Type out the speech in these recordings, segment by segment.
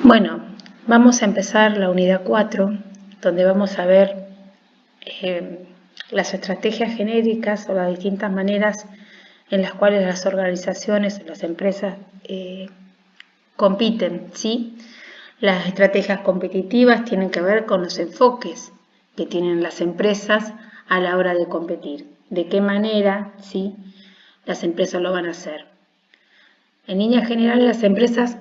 Bueno, vamos a empezar la unidad 4, donde vamos a ver las estrategias genéricas o las distintas maneras en las cuales las organizaciones o las empresas compiten, ¿sí? Las estrategias competitivas tienen que ver con los enfoques que tienen las empresas a la hora de competir. De qué manera, ¿sí?, las empresas lo van a hacer. En líneas generales, las empresas,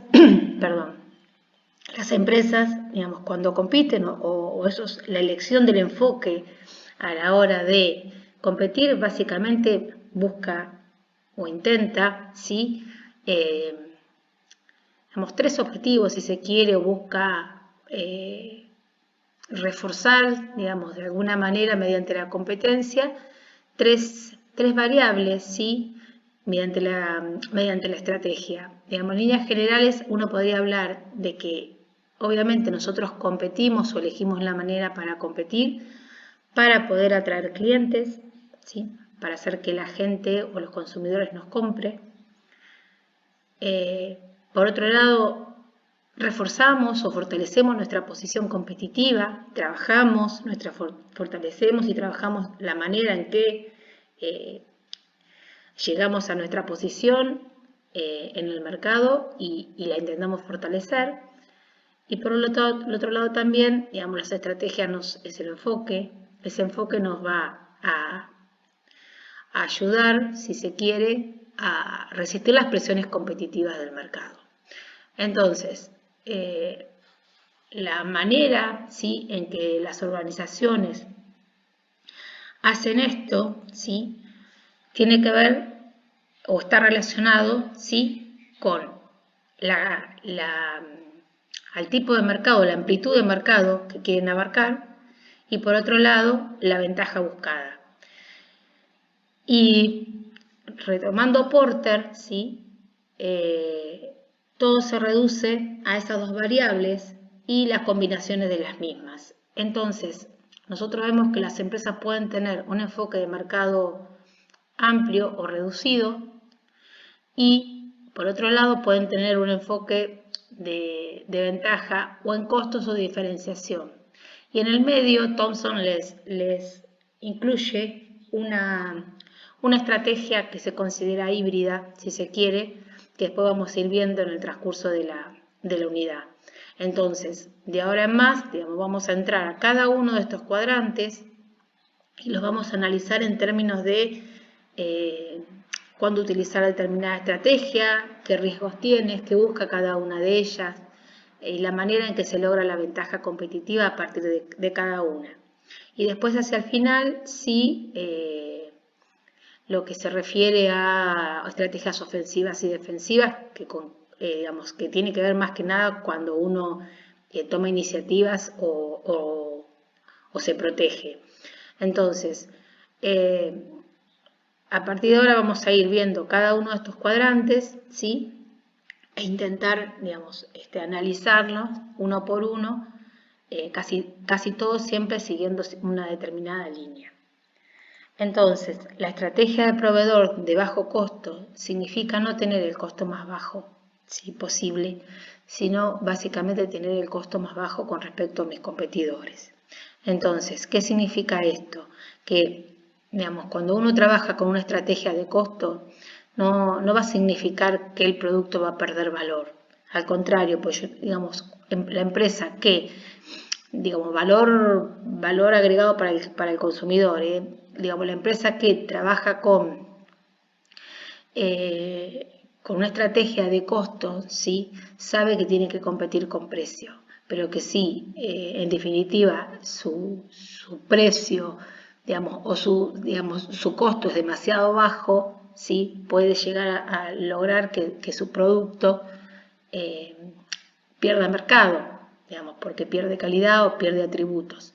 las empresas, digamos, cuando compiten o eso es la elección del enfoque a la hora de competir, básicamente busca o intenta, ¿sí?, digamos, tres objetivos, si se quiere, o busca reforzar, digamos, de alguna manera mediante la competencia, tres variables, ¿sí?, mediante la estrategia. Digamos, en líneas generales, uno podría hablar de que obviamente nosotros competimos o elegimos la manera para competir para poder atraer clientes, ¿sí?, para hacer que la gente o los consumidores nos compre. Por otro lado, reforzamos o fortalecemos nuestra posición competitiva, fortalecemos y trabajamos la manera en que llegamos a nuestra posición en el mercado y la intentamos fortalecer. Y por el otro lado también, digamos, las estrategias es el enfoque. Ese enfoque nos va a ayudar, si se quiere, a resistir las presiones competitivas del mercado. Entonces, la manera, ¿sí?, en que las organizaciones hacen esto, ¿sí?, tiene que ver o está relacionado, ¿sí?, con al tipo de mercado, la amplitud de mercado que quieren abarcar, y por otro lado, la ventaja buscada. Y retomando Porter, ¿sí?, todo se reduce a esas dos variables y las combinaciones de las mismas. Entonces, nosotros vemos que las empresas pueden tener un enfoque de mercado amplio o reducido y, por otro lado, pueden tener un enfoque de ventaja o en costos o diferenciación. Y en el medio, Thomson les incluye una estrategia que se considera híbrida, si se quiere, que después vamos a ir viendo en el transcurso de la unidad. Entonces, de ahora en más, digamos, vamos a entrar a cada uno de estos cuadrantes y los vamos a analizar en términos de cuándo utilizar determinada estrategia, qué riesgos tiene, qué busca cada una de ellas y la manera en que se logra la ventaja competitiva a partir de cada una. Y después hacia el final, sí, lo que se refiere a estrategias ofensivas y defensivas, digamos, que tiene que ver más que nada cuando uno toma iniciativas o se protege. Entonces, a partir de ahora vamos a ir viendo cada uno de estos cuadrantes, ¿sí?, e intentar, digamos, analizarlos uno por uno, casi todos siempre siguiendo una determinada línea. Entonces, la estrategia de proveedor de bajo costo significa no tener el costo más bajo, si posible, sino básicamente tener el costo más bajo con respecto a mis competidores. Entonces, ¿qué significa esto? Que, digamos, cuando uno trabaja con una estrategia de costo, no va a significar que el producto va a perder valor. Al contrario, pues, digamos, la empresa que, digamos, valor agregado para el consumidor, digamos, la empresa que trabaja con una estrategia de costo, ¿sí?, sabe que tiene que competir con precio, pero que sí, en definitiva, su precio, digamos, o su costo es demasiado bajo, ¿sí?, puede llegar a lograr que su producto pierda mercado, digamos, porque pierde calidad o pierde atributos.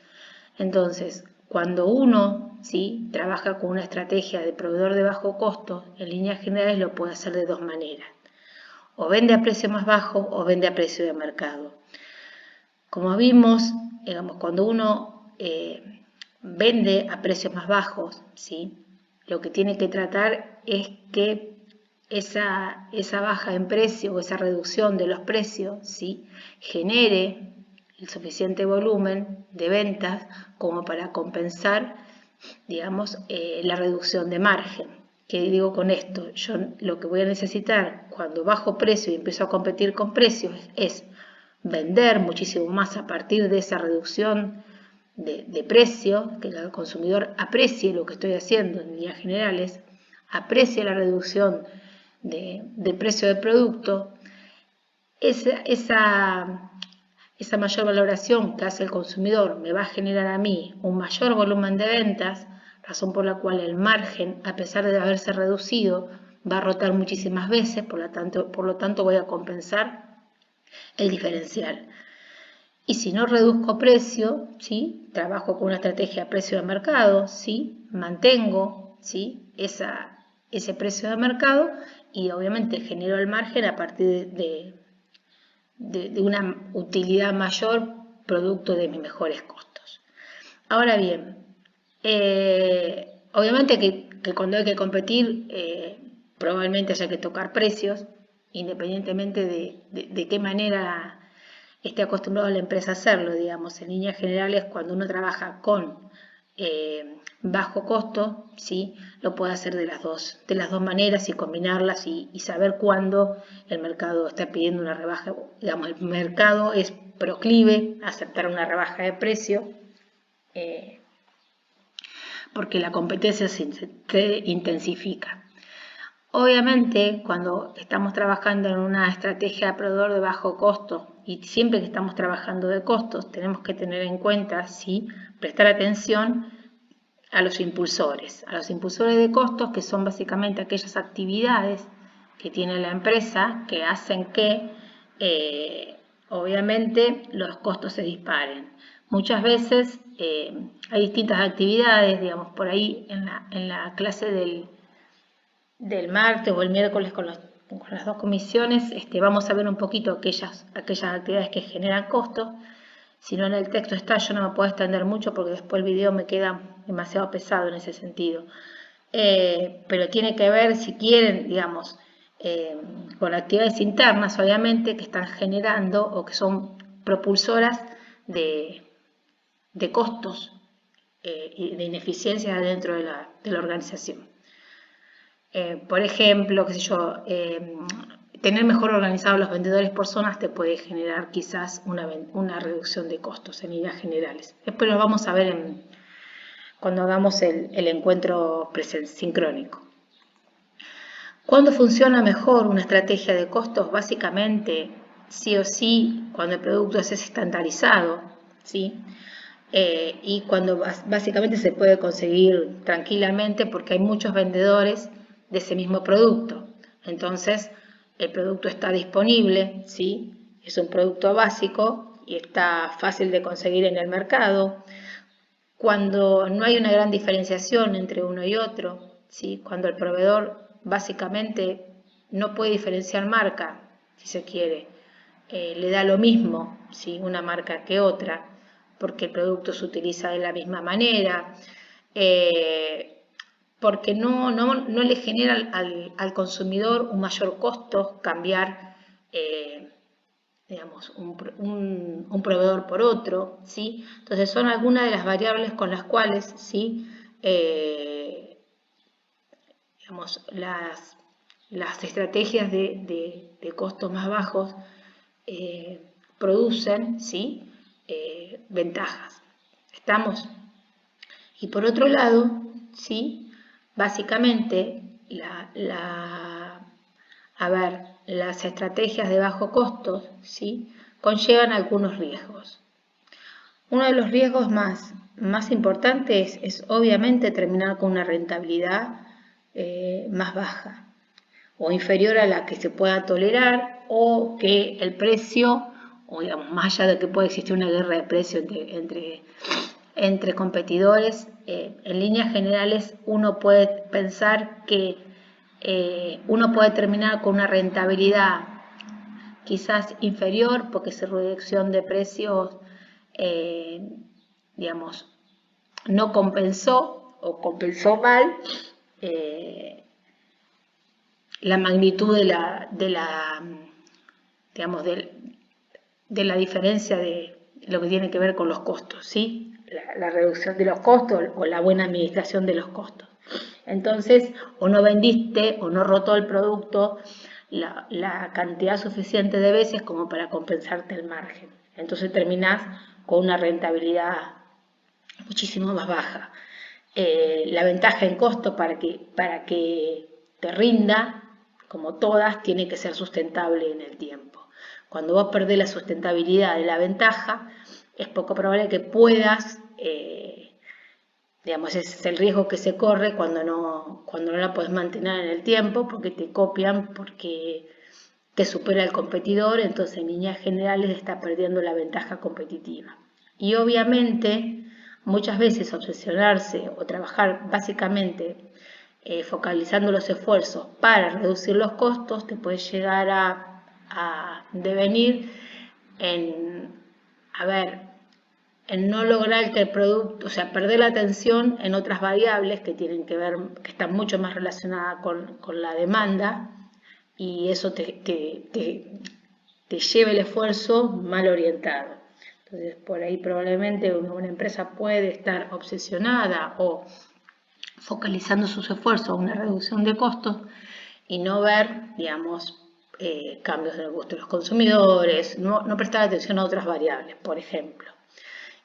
Entonces, cuando uno, ¿sí?, trabaja con una estrategia de proveedor de bajo costo, en líneas generales lo puede hacer de dos maneras. O vende a precio más bajo o vende a precio de mercado. Como vimos, digamos, cuando uno vende a precios más bajos, ¿sí?, lo que tiene que tratar es que esa baja en precio o esa reducción de los precios, ¿sí?, genere el suficiente volumen de ventas como para compensar, digamos, la reducción de margen. ¿Qué digo con esto? Yo lo que voy a necesitar cuando bajo precio y empiezo a competir con precios es vender muchísimo más a partir de esa reducción de precio, que el consumidor aprecie lo que estoy haciendo en líneas generales, aprecie la reducción de precio del producto. Esa mayor valoración que hace el consumidor me va a generar a mí un mayor volumen de ventas, razón por la cual el margen, a pesar de haberse reducido, va a rotar muchísimas veces, por lo tanto voy a compensar el diferencial. Y si no reduzco precio, ¿sí?, trabajo con una estrategia de precio de mercado, ¿sí?, mantengo, ¿sí?, ese precio de mercado y obviamente genero el margen a partir de una utilidad mayor producto de mis mejores costos. Ahora bien, obviamente que cuando hay que competir probablemente haya que tocar precios, independientemente de qué manera esté acostumbrado la empresa a hacerlo, digamos. En líneas generales, cuando uno trabaja con bajo costo, ¿sí?, lo puede hacer de las dos maneras y combinarlas y saber cuándo el mercado está pidiendo una rebaja. Digamos, el mercado es proclive a aceptar una rebaja de precio porque la competencia se intensifica. Obviamente, cuando estamos trabajando en una estrategia de proveedor de bajo costo y siempre que estamos trabajando de costos, tenemos que tener en cuenta, ¿sí?, prestar atención a los impulsores de costos, que son básicamente aquellas actividades que tiene la empresa que hacen que, obviamente, los costos se disparen. Muchas veces hay distintas actividades, digamos, por ahí en la clase del martes o el miércoles con las dos comisiones, vamos a ver un poquito aquellas actividades que generan costos. Si no, en el texto está, yo no me puedo extender mucho porque después el video me queda demasiado pesado en ese sentido. Pero tiene que ver, si quieren, digamos, con actividades internas, obviamente, que están generando o que son propulsoras de costos y de ineficiencias dentro de la organización. Por ejemplo, qué sé yo, tener mejor organizados los vendedores por zonas te puede generar quizás una reducción de costos en líneas generales. Después lo vamos a ver cuando hagamos el encuentro sincrónico. ¿Cuándo funciona mejor una estrategia de costos? Básicamente, sí o sí, cuando el producto es estandarizado, ¿sí? Y cuando básicamente se puede conseguir tranquilamente porque hay muchos vendedores de ese mismo producto. Entonces, el producto está disponible, ¿sí? Es un producto básico y está fácil de conseguir en el mercado. Cuando no hay una gran diferenciación entre uno y otro, ¿sí?, cuando el proveedor básicamente no puede diferenciar marca, si se quiere, le da lo mismo, ¿sí?, una marca que otra, porque el producto se utiliza de la misma manera, porque no le genera al consumidor un mayor costo cambiar, digamos, un proveedor por otro, ¿sí? Entonces son algunas de las variables con las cuales, ¿sí?, digamos, las estrategias de costos más bajos producen, ¿sí?, ventajas. ¿Estamos? Y por otro lado, ¿sí?, básicamente las estrategias de bajo costo, ¿sí?, conllevan algunos riesgos. Uno de los riesgos más importantes es obviamente terminar con una rentabilidad más baja o inferior a la que se pueda tolerar, o que el precio, o digamos, más allá de que pueda existir una guerra de precios entre competidores, en líneas generales uno puede pensar que uno puede terminar con una rentabilidad quizás inferior porque esa reducción de precios, digamos, no compensó o compensó mal la magnitud digamos, de la diferencia de lo que tiene que ver con los costos, ¿sí? La reducción de los costos o la buena administración de los costos. Entonces, o no vendiste o no rotó el producto la cantidad suficiente de veces como para compensarte el margen. Entonces terminás con una rentabilidad muchísimo más baja. La ventaja en costo para que te rinda, como todas, tiene que ser sustentable en el tiempo. Cuando vos perdés la sustentabilidad de la ventaja, es poco probable que puedas, digamos, ese es el riesgo que se corre cuando no la puedes mantener en el tiempo, porque te copian, porque te supera el competidor, entonces en líneas generales está perdiendo la ventaja competitiva. Y obviamente, muchas veces obsesionarse o trabajar básicamente focalizando los esfuerzos para reducir los costos te puede llegar a devenir en, en no lograr que el producto, o sea, perder la atención en otras variables que tienen que ver, que están mucho más relacionadas con la demanda, y eso te lleva el esfuerzo mal orientado. Entonces, por ahí probablemente una empresa puede estar obsesionada o focalizando sus esfuerzos a una reducción de costos y no ver, digamos, cambios en el gusto de los consumidores, no prestar atención a otras variables, por ejemplo.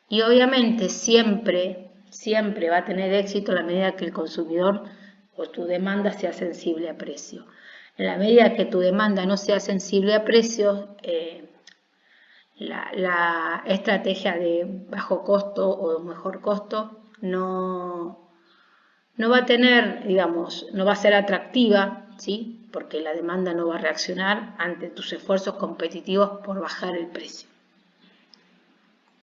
Y obviamente siempre va a tener éxito a la medida que el consumidor o tu demanda sea sensible a precio. En la medida que tu demanda no sea sensible a precios, la estrategia de bajo costo o mejor costo no va a tener, digamos, no va a ser atractiva, ¿sí? Porque la demanda no va a reaccionar ante tus esfuerzos competitivos por bajar el precio.